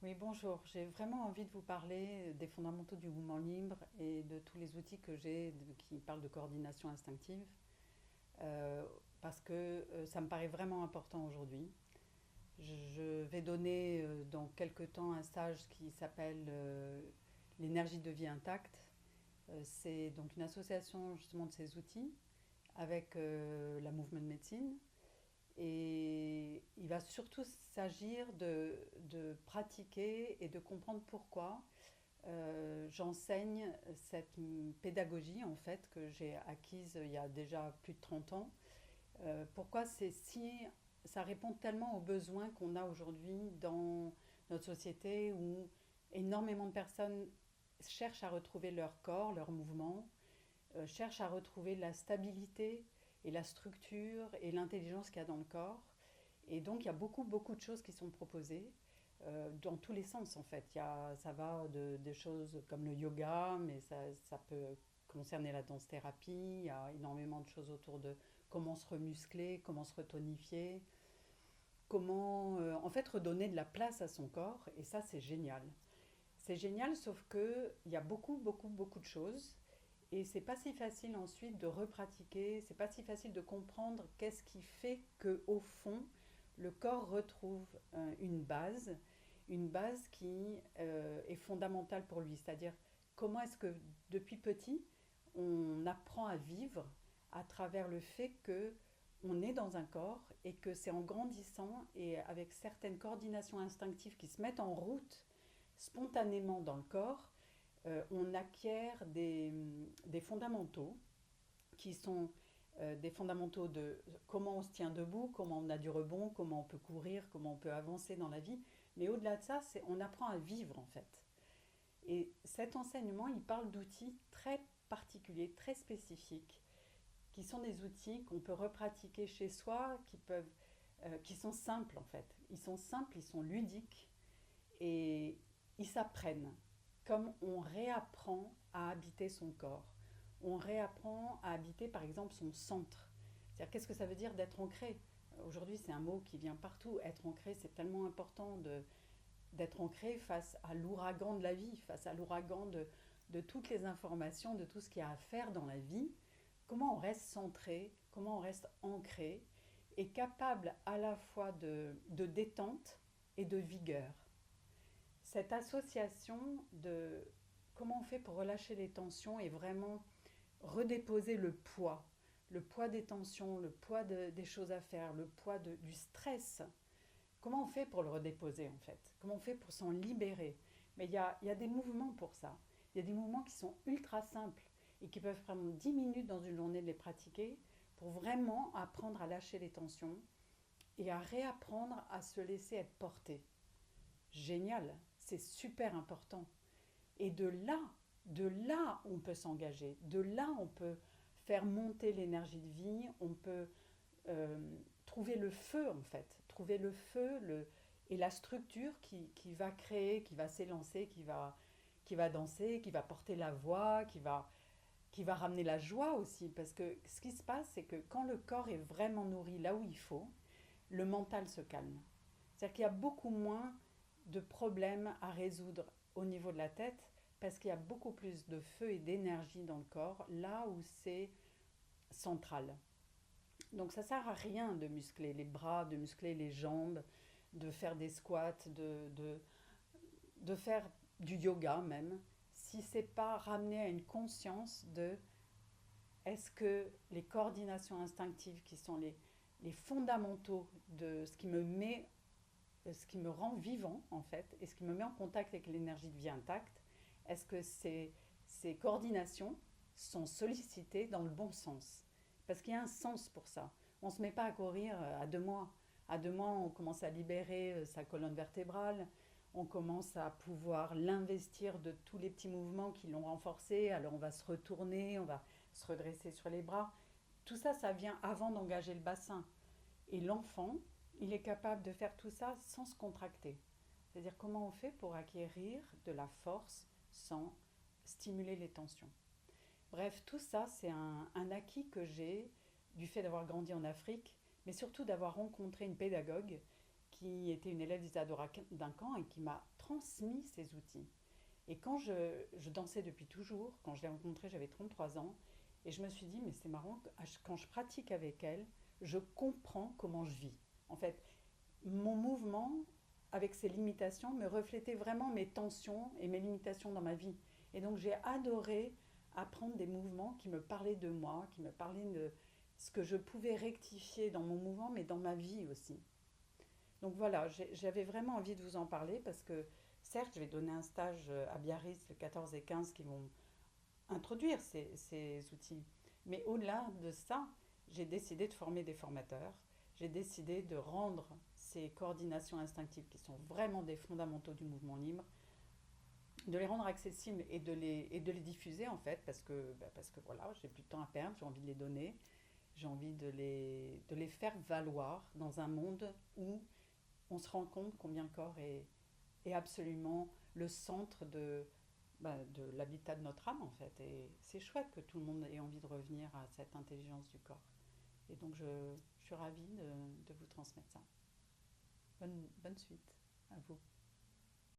Oui, bonjour. J'ai vraiment envie de vous parler des fondamentaux du mouvement libre et de tous les outils que qui parlent de coordination instinctive, euh, parce que ça me paraît vraiment important aujourd'hui. Je vais donner dans quelques temps un stage qui s'appelle l'énergie de vie intacte. C'est donc une association justement de ces outils avec la Movement Medicine. Et il va surtout s'agir de pratiquer et de comprendre pourquoi j'enseigne cette pédagogie en fait que j'ai acquise il y a déjà plus de 30 ans. Pourquoi c'est si ça répond tellement aux besoins qu'on a aujourd'hui dans notre société où énormément de personnes cherchent à retrouver leur corps, leur mouvement, cherchent à retrouver la stabilité et la structure et l'intelligence qu'il y a dans le corps. Et donc il y a beaucoup de choses qui sont proposées dans tous les sens en fait. Ça va des choses comme le yoga, mais ça peut concerner la danse-thérapie. Il y a énormément de choses autour de comment se remuscler, comment se retonifier, comment en fait redonner de la place à son corps. Et ça c'est génial. C'est génial, sauf que il y a beaucoup de choses. Et c'est pas si facile ensuite de repratiquer, c'est pas si facile de comprendre qu'est-ce qui fait que au fond le corps retrouve une base qui est fondamentale pour lui. C'est-à-dire comment est-ce que depuis petit on apprend à vivre à travers le fait que on est dans un corps et que c'est en grandissant et avec certaines coordinations instinctives qui se mettent en route spontanément dans le corps, on acquiert des fondamentaux qui sont des fondamentaux de comment on se tient debout, comment on a du rebond, comment on peut courir, comment on peut avancer dans la vie. Mais au-delà de ça, on apprend à vivre en fait. Et cet enseignement, il parle d'outils très particuliers, très spécifiques, qui sont des outils qu'on peut repratiquer chez soi, qui sont simples en fait. Ils sont simples, ils sont ludiques et ils s'apprennent. Comme on réapprend à habiter son corps. On réapprend à habiter par exemple son centre. C'est-à-dire qu'est-ce que ça veut dire d'être ancré. Aujourd'hui c'est un mot qui vient partout. Être ancré, c'est tellement important d'être ancré face à l'ouragan de la vie, face à l'ouragan de toutes les informations, de tout ce qu'il y a à faire dans la vie. Comment on reste centré, comment on reste ancré et capable à la fois de détente et de vigueur. Cette association de comment on fait pour relâcher les tensions et vraiment redéposer le poids des tensions, le poids des choses à faire, le poids du stress. Comment on fait pour le redéposer en fait? Comment on fait pour s'en libérer? Mais il y a des mouvements pour ça. Il y a des mouvements qui sont ultra simples et qui peuvent prendre 10 minutes dans une journée de les pratiquer pour vraiment apprendre à lâcher les tensions et à réapprendre à se laisser être porté. Génial, c'est super important. Et de là, on peut s'engager. De là, on peut faire monter l'énergie de vie. On peut trouver le feu, en fait. Trouver le feu et la structure qui va créer, qui va s'élancer, qui va danser, qui va porter la voix, qui va ramener la joie aussi. Parce que ce qui se passe, c'est que quand le corps est vraiment nourri là où il faut, le mental se calme. C'est-à-dire qu'il y a beaucoup moins de problèmes à résoudre au niveau de la tête parce qu'il y a beaucoup plus de feu et d'énergie dans le corps là où c'est central. Donc ça sert à rien de muscler les bras, de muscler les jambes, de faire des squats, de faire du yoga même, si c'est pas ramené à une conscience de est-ce que les coordinations instinctives qui sont les fondamentaux de ce qui me rend vivant en fait et ce qui me met en contact avec l'énergie de vie intacte, est-ce que ces coordinations sont sollicitées dans le bon sens? Parce qu'il y a un sens pour ça. On ne se met pas à courir à 2 mois. À 2 mois, on commence à libérer sa colonne vertébrale, on commence à pouvoir l'investir de tous les petits mouvements qui l'ont renforcé. Alors on va se retourner, on va se redresser sur les bras. Tout ça, ça vient avant d'engager le bassin. Et l'enfant, il est capable de faire tout ça sans se contracter. C'est-à-dire comment on fait pour acquérir de la force sans stimuler les tensions. Bref, tout ça, c'est un acquis que j'ai du fait d'avoir grandi en Afrique, mais surtout d'avoir rencontré une pédagogue qui était une élève d'Isadora Duncan et qui m'a transmis ces outils. Et quand je dansais depuis toujours, quand je l'ai rencontrée, j'avais 33 ans, et je me suis dit, mais c'est marrant, quand je pratique avec elle, je comprends comment je vis. En fait, mon mouvement, avec ses limitations, me reflétait vraiment mes tensions et mes limitations dans ma vie. Et donc j'ai adoré apprendre des mouvements qui me parlaient de moi, qui me parlaient de ce que je pouvais rectifier dans mon mouvement, mais dans ma vie aussi. Donc voilà, j'avais vraiment envie de vous en parler parce que certes, je vais donner un stage à Biarritz le 14 et 15 qui vont introduire ces outils. Mais au-delà de ça, j'ai décidé de former des formateurs. J'ai décidé de rendre ces coordinations instinctives qui sont vraiment des fondamentaux du mouvement libre, de les rendre accessibles et de les diffuser en fait parce que voilà, j'ai plus de temps à perdre, j'ai envie de les donner, j'ai envie de les faire valoir dans un monde où on se rend compte combien le corps est absolument le centre de l'habitat de notre âme en fait. Et c'est chouette que tout le monde ait envie de revenir à cette intelligence du corps. Et donc je suis ravie de vous transmettre ça. Bonne suite à vous.